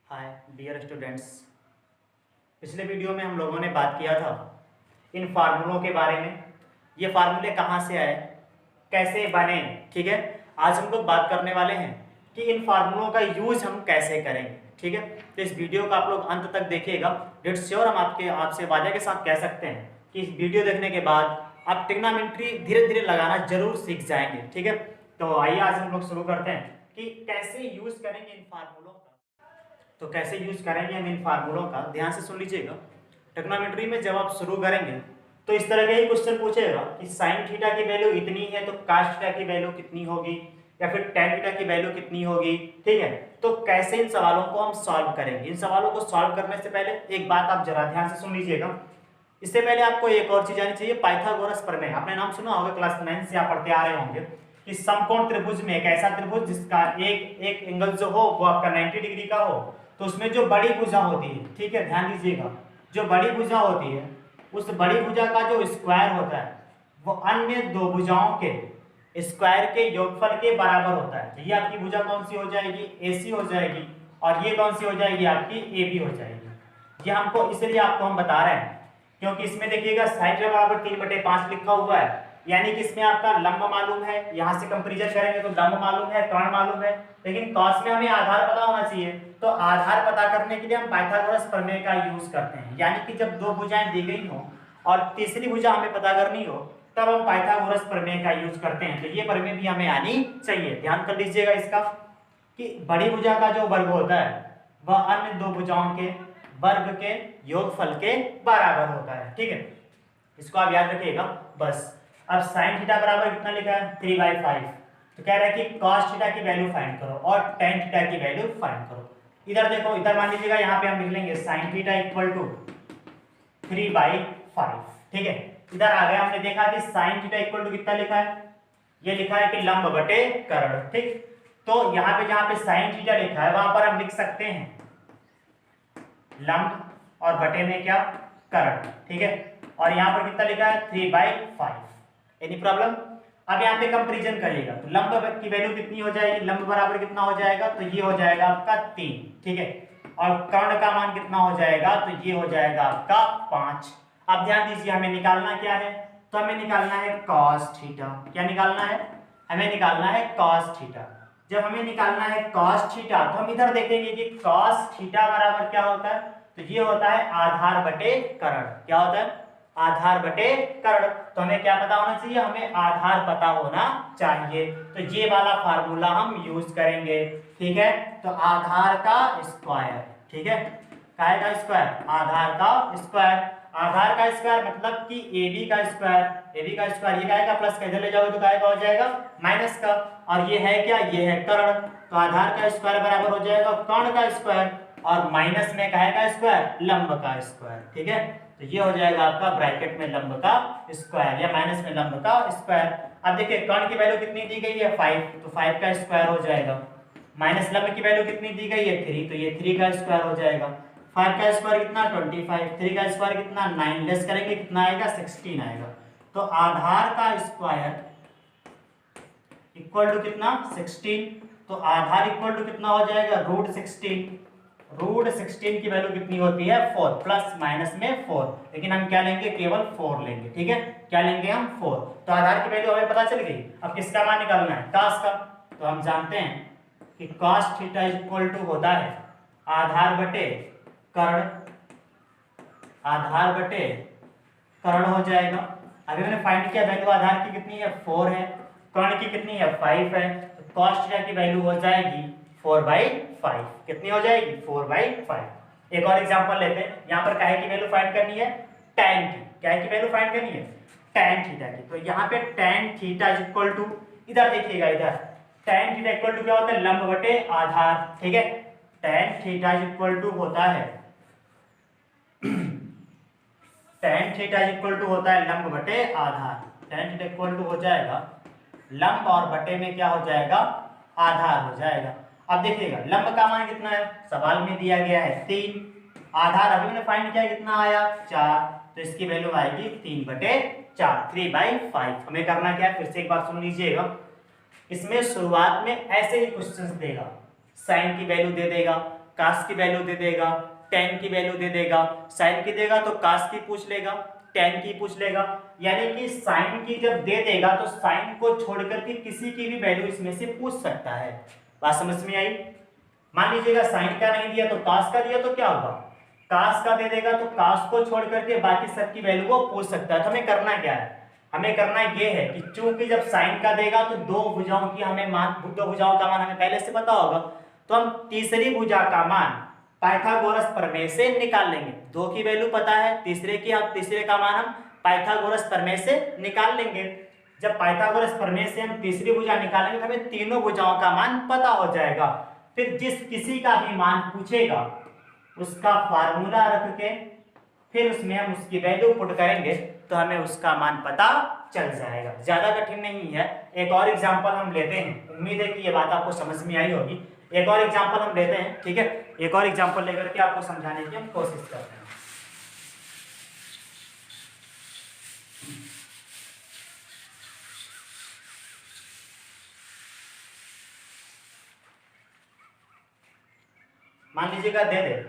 हाय dear students. पिछले video में हम लोगों ने बात किया था इन फार्मूलों के बारे में। ये फार्मूले कहाँ से आए, कैसे बने। ठीक है, आज हम लोग बात करने वाले हैं कि इन फार्मूलों का यूज हम कैसे करेंगे। ठीक है, तो इस वीडियो को आप लोग अंत तक देखिएगा। डेट श्योर हम आपसे वादा के साथ कह सकते हैं कि इस वीडियो देखने के बाद आप ट्रिग्नोमेट्री धीरे धीरे लगाना जरूर सीख जाएंगे। ठीक है, तो आइए आज हम लोग शुरू करते हैं कि कैसे यूज करेंगे इन फार्मूलों का। तो कैसे यूज करेंगे हम इन फार्मूलों का, ध्यान से सुन लीजिएगा। ट्रिग्नोमेट्री में जब आप शुरू करेंगे तो इस तरह का ही क्वेश्चन पूछेगा कि साइन थीटा की वैल्यू इतनी है तो काश थीटा की वैल्यू कितनी होगी, या फिर टेन थीटा की वैल्यू कितनी होगी। ठीक है, तो कैसे इन सवालों को हम सॉल्व करेंगे। इन सवालों को सॉल्व करने से पहले एक बात आप जरा ध्यान से सुन लीजिएगा। इससे पहले आपको एक और चीज आनी चाहिए, पाइथागोरस प्रमेय। आपने नाम सुना होगा, क्लास 9 से आप पढ़ते आ रहे होंगे कि समकोण त्रिभुज में एक ऐसा त्रिभुज जिसका एक एक एंगल जो हो वो आपका 90 डिग्री का हो, तो उसमें जो बड़ी भुजा होती है, ठीक है ध्यान दीजिएगा, जो बड़ी भुजा होती है उस बड़ी भुजा का जो स्क्वायर होता है वो अन्य दो भुजाओं के स्क्वायर के योगफल के बराबर होता है। तो ये आपकी भुजा कौन सी हो जाएगी, AC हो जाएगी, और ये कौन सी हो जाएगी, आपकी AB हो जाएगी। ये हमको इसलिए आपको हम बता रहे हैं क्योंकि इसमें देखिएगा साइन के बराबर 3/5 लिखा हुआ है, यानी कि इसमें आपका लंब मालूम है। यहां से कंपैरिजन करेंगे तो लंब मालूम है, कर्ण मालूम है, लेकिन कॉस में हमें आधार पता होना चाहिए। तो आधार पता करने के लिए हम पाइथागोरस प्रमेय का यूज करते हैं, यानी कि जब दो भुजाएं दी गई हो और तीसरी भुजा हमें पता करनी हो तब हम पाइथागोरस प्रमेय का यूज करते हैं। तो ये प्रमेय भी हमें आनी चाहिए। ध्यान कर लीजिएगा इसका कि बड़ी भुजा का जो वर्ग होता है वह अन्य दो भुजाओं के वर्ग के योगफल के बराबर होता है। ठीक है, इसको आप याद रखिएगा बस। अब साइन थीटा बराबर कितना लिखा है, 3/5। तो कह रहा है कि cos थीटा की वैल्यू फाइंड करो और tan थीटा की वैल्यू फाइंड करो। इधर देखो, इधर मान लीजिएगा यहाँ पे हम लिख लेंगे साइन थीटा इक्वल टू 3/5। ठीक है, इधर आ गया, हमने देखा कि साइन थीटा इक्वल टू कितना लिखा है, ये लिखा है कि लंब बटे कर्ण। ठीक, तो यहाँ पे जहाँ पे साइन थीटा लिखा है वहां पर हम लिख सकते हैं लंब और बटे में क्या, कर्ण। ठीक है, और यहाँ पर कितना लिखा है 3/5। Any problem. अब यहाँ पे कंपैरिजन करिएगा तो लंब की वैल्यू कितनी हो जाएगी, लंब बराबर कितना हो जाएगा, तो ये हो जाएगा आपका 3। ठीक है, और कर्ण का मान कितना हो जाएगा, तो ये हो जाएगा आपका 5। अब ध्यान दीजिए, हमें निकालना क्या है, तो हमें निकालना है cos थीटा। क्या निकालना है, हमें निकालना है cos थीटा। जब हमें निकालना है cos थीटा तो हम इधर देखेंगे कि cos थीटा बराबर क्या होता है, तो ये होता है आधार बटे कर्ण। क्या होता है, आधार बटे कर्ण। तो हमें क्या पता होना चाहिए, हमें आधार पता होना चाहिए। तो ये वाला फार्मूला हम यूज करेंगे। ठीक है, तो आधार का स्क्वायर। ठीक है, काय का स्क्वायर, आधार का स्क्वायर। आधार का स्क्वायर मतलब कि AB का स्क्वायर। AB का स्क्वायर ये काय का प्लस का, इधर ले जाओगे तो काय का हो जाएगा माइनस का, और ये है क्या, ये है कर्ण। तो आधार का स्क्वायर बराबर हो जाएगा कर्ण का स्क्वायर, और माइनस में काय का स्क्वायर, लंब का स्क्वायर। ठीक है, तो ये हो जाएगा आपका ब्रैकेट में लंब का स्क्वायर या माइनस में लंब का स्क्वायर। अब देखिए कर्ण की वैल्यू कितनी दी गई है 5, तो 5 का स्क्वायर हो जाएगा। माइनस लंब की वैल्यू कितनी दी गई है 3, तो ये 3 का स्क्वायर हो जाएगा। 5 का स्क्वायर कितना 25, 3 का स्क्वायर कितना 9, लेस करेंगे कितना आएगा 16 आएगा। तो आधार का स्क्वायर इक्वल टू कितना 16, तो आधार इक्वल टू कितना हो जाएगा √16। √16 की वैल्यू कितनी होती है 4, प्लस माइनस में 4, लेकिन हम क्या लेंगे, केवल 4 लेंगे। ठीक है, क्या लेंगे हम 4। तो आधार की वैल्यू हमें पता चल गई। अब किसका मान निकालना है, cos का। तो हम जानते हैं कि cos थीटा इक्वल टू होता है आधार बटे कर्ण, आधार बटे कर्ण हो जाएगा। अभी मैंने फाइंड किया वैल्यू आधार की कितनी है 4 है, कर्ण की कितनी है 5 है, तो cos थीटा की वैल्यू हो जाएगी 4/5। कितनी हो जाएगी 4/5। एक और एग्जांपल लेते हैं, यहाँ पर काहे की वैल्यू फाइंड करनी है, tan की। क्या की वैल्यू फाइंड करनी है, tan थीटा की। तो यहाँ पे tan थीटा इक्वल टू, इधर देखिएगा, इधर tan थीटा इक्वल टू क्या होता है, लंब बटे आधार। ठीक है, tan थीटा इक्वल टू होता है tan थीटा इक्वल टू होता है लंब बटे आधार। tan थीटा इक्वल टू हो जाएगा लंब और बटे में क्या हो जाएगा, आधार हो जाएगा। अब देखिएगा लंब का मान कितना है, सवाल में दिया गया है 3, आधार अभी मैंने फाइंड किया कितना आया 4, तो इसकी वैल्यू आएगी 3/4, 3/5। हमें करना क्या है, फिर से एक बार सुन लीजिएगा। इसमें शुरुआत में ऐसे ही क्वेश्चंस देगा, साइन की वैल्यू दे देगा, कास की वैल्यू दे देगा, टेन की वैल्यू दे देगा, साइन की देगा तो कास की पूछ लेगा, टेन की पूछ लेगा। यानी कि साइन की जब दे देगा तो साइन को छोड़ करके किसी की भी वैल्यू इसमें से पूछ सकता है। बात समझ में आई? मान लीजिएगा साइन का नहीं दिया तो कास का दिया तो क्या होगा, कास का दे देगा तो कास को छोड़ करके बाकी सबकी वैल्यू वो पूछ सकता है। तो हमें करना क्या है, हमें करना ये है कि चूंकि जब साइन का देगा तो दो भुजाओं की हमें मान, दो भुजाओं का मान हमें पहले से पता होगा, तो हम तीसरी भुजा का मान पाइथागोरस प्रमेय से निकाल लेंगे। दो की वैल्यू पता है, तीसरे का मान हम पाइथागोरस प्रमेय से निकाल लेंगे। जब पाइथागोरस प्रमेय से हम तीसरी भुजा निकालेंगे तो हमें तीनों भुजाओं का मान पता हो जाएगा। फिर जिस किसी का भी मान पूछेगा उसका फार्मूला रख के फिर उसमें हम उसकी वैल्यू पुट करेंगे तो हमें उसका मान पता चल जाएगा। ज्यादा कठिन नहीं है। एक और एग्जांपल हम लेते हैं, उम्मीद है कि ये बात आपको समझ में आई होगी। एक और एग्जांपल हम लेते हैं, ठीक है, एक और एग्जांपल लेकर के आपको समझाने की हम कोशिश करते हैं। मान लीजिएगा दे दे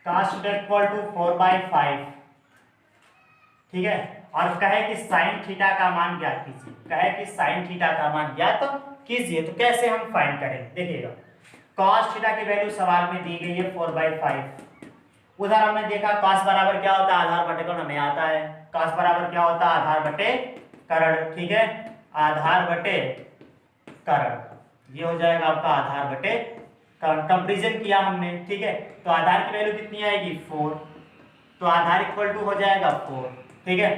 cos इक्वल टू 4/5, ठीक है, और कहे कि साइन थीटा का मान ज्ञात कीजिए, कहे कि साइन थीटा का मान ज्ञात कीजिए। तो कैसे हम फाइंड करें, देखिएगा cos थीटा की वैल्यू सवाल में दी गई है 4/5। उधर हमने देखा cos बराबर क्या होता है, आधार बटे कर्ण, हमें आता है। cos बराबर क्या होता है, आधार बटे कर्ण, ठीक है, आधार बटे कर्ण, ये हो जाएगा आपका आधार बटे कर्ण। कंपेरिजन किया हमने, ठीक है, तो आधार की वैल्यू कितनी आएगी 4, तो आधार इक्वल टू हो जाएगा 4, ठीक है।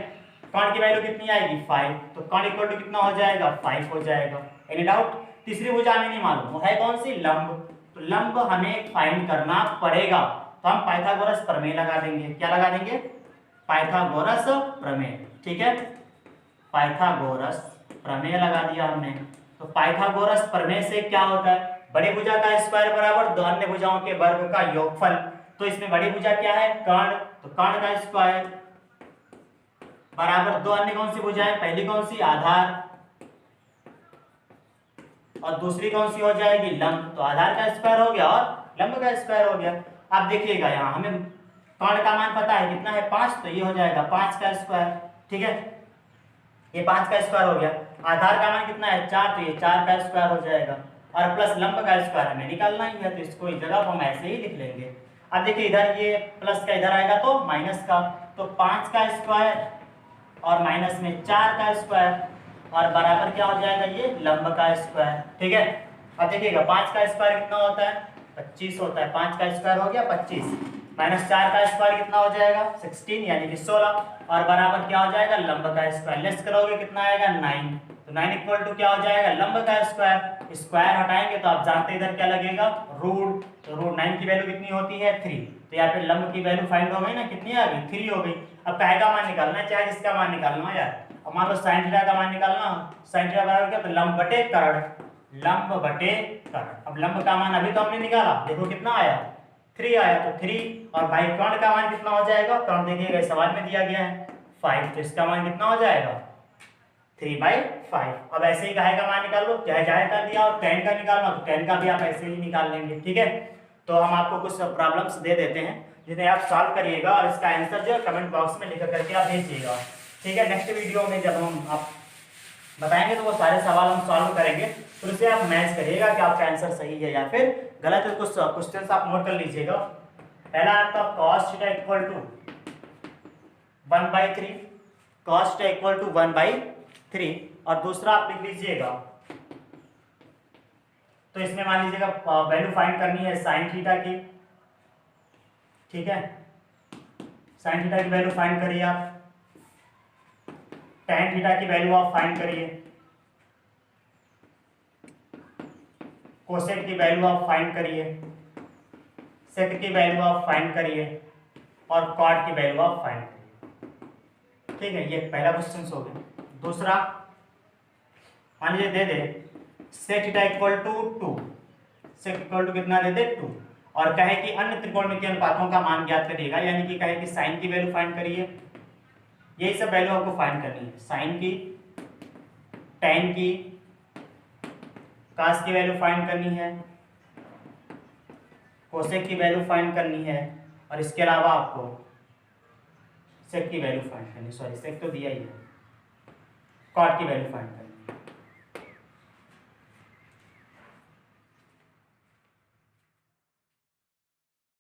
कर्ण की वैल्यू कितनी आएगी 5, तो कर्ण इक्वल टू कितना हो जाएगा 5 हो जाएगा। Any doubt? तीसरी भुजा हमें नहीं मालूम, वो है कौन सी, लंब। तो लंब हमें फाइंड करना पड़ेगा, तो हम पाइथागोरस प्रमेय लगा देंगे। क्या लगा देंगे, पाइथागोरस प्रमेय, ठीक है, पाइथागोरस प्रमेय लगा दिया हमने। तो पाइथागोरस प्रमेय से क्या होता है, बड़ी भुजा का स्क्वायर बराबर दो अन्य भुजाओं के वर्ग का योगफल। तो इसमें बड़ी भुजा क्या है, कर्ण, तो कर्ण का स्क्वायर बराबर दो अन्य कौन सी भुजाएं, पहली कौन सी, आधार, और दूसरी कौन सी हो जाएगी, लंब। तो आधार का स्क्वायर हो गया और लंब का स्क्वायर हो गया। अब देखिएगा यहाँ हमें कर्ण का मान पता है कितना है 5, तो ये हो जाएगा 5 का स्क्वायर, ठीक है, ये 5 का स्क्वायर हो गया। आधार का मान कितना है 4, तो ये 4 का स्क्वायर हो जाएगा, और प्लस लंब का स्क्वायर हमें निकालना ही है, तो इसको इस जगह हम ऐसे ही लिख लेंगे। अब देखिए इधर ये प्लस का इधर आएगा तो माइनस का, तो 5 का स्क्वायर और माइनस में 4 का स्क्वायर, और बराबर क्या हो जाएगा, ये लंब का स्क्वायर, ठीक है। अब देखिएगा 5 का स्क्वायर कितना होता है 25 होता है, 5 का स्क्वायर हो गया 25, माइनस 4 का स्क्वायर कितना हो जाएगा 16 यानी कि 16, और बराबर क्या हो जाएगा लंब का स्क्वायर, लेस करोगे कितना आएगा 9, तो 9 इक्वल टू क्या हो जाएगा लंब का स्क्वायर। स्क्वायर हटाएंगे तो आप जानते हैं इधर क्या लगेगा रूट, तो रूट 9 की वैल्यू कितनी होती है 3, तो यहाँ पे लंब की वैल्यू फाइंड हो गई ना, कितनी आ गई 3 हो गई। अब काहे का मान निकालना है, चाहे जिसका मान निकालना हो यार। अब मान लो साइन थीटा का मान निकालना, साइन थीटा बराबर क्या, तो लंब बटे कर्ण, लंब बटे कर्ण। अब लंब का मान अभी तो हमने निकाला, देखो कितना आया 3 आया, तो 3, और भाई कर्ण का मान कितना हो जाएगा, कर्ण देखिएगा सवाल में दिया गया है 5, तो इसका मान कितना हो जाएगा 3/5। अब ऐसे ही काहे का मान निकाल लो, चाहे जाहे का दिया और tan का निकालना तो tan का भी आप ऐसे ही निकाल लेंगे, ठीक है। तो हम आपको कुछ प्रॉब्लम्स दे देते हैं जिन्हें आप सॉल्व करिएगा, और इसका आंसर जो है कमेंट बॉक्स में लिख करके आप भेजिएगा, ठीक है। नेक्स्ट वीडियो में जब हम आप बताएंगे तो वो सारे सवाल हम सॉल्व करेंगे, तो उससे आप मैच करिएगा कि आपका आंसर सही है या फिर गलत है। कुछ क्वेश्चन आप नोट कर लीजिएगा। पहला आपका cos theta equal to 1/3, cos theta equal to 1/3, और दूसरा आप लिख लीजिएगा, तो इसमें मान लीजिएगा वैल्यू फाइंड करनी है साइन थीटा की, ठीक है, साइन थीटा की वैल्यू फाइंड करिए आप, tan थीटा की वैल्यू आप फाइंड करिए, कोसेक की वैल्यू आप फाइंड करिए, सेक की वैल्यू आप फाइंड करिए, और कॉट की वैल्यू आप फाइंड करिए, ठीक है। ये पहला क्वेश्चन हो गया। दूसरा मान लीजिए दे दे sec theta equal to 2, sec equal to कितना दे दे 2, और कहे कि अन्य त्रिकोणमितीय अनुपातों का मान ज्ञात करिएगा, यानी कि कहे कि साइन की वैल्यू फाइंड करिए, यही सब वैल्यू आपको फाइंड करनी है, साइन की, tan की, कास की वैल्यू फाइंड करनी है, कोसेक की वैल्यू फाइंड करनी है, और इसके अलावा आपको सेक की वैल्यू फाइंड करनी, सॉरी सेक तो दिया ही है, कॉट की वैल्यू फाइंड करनी।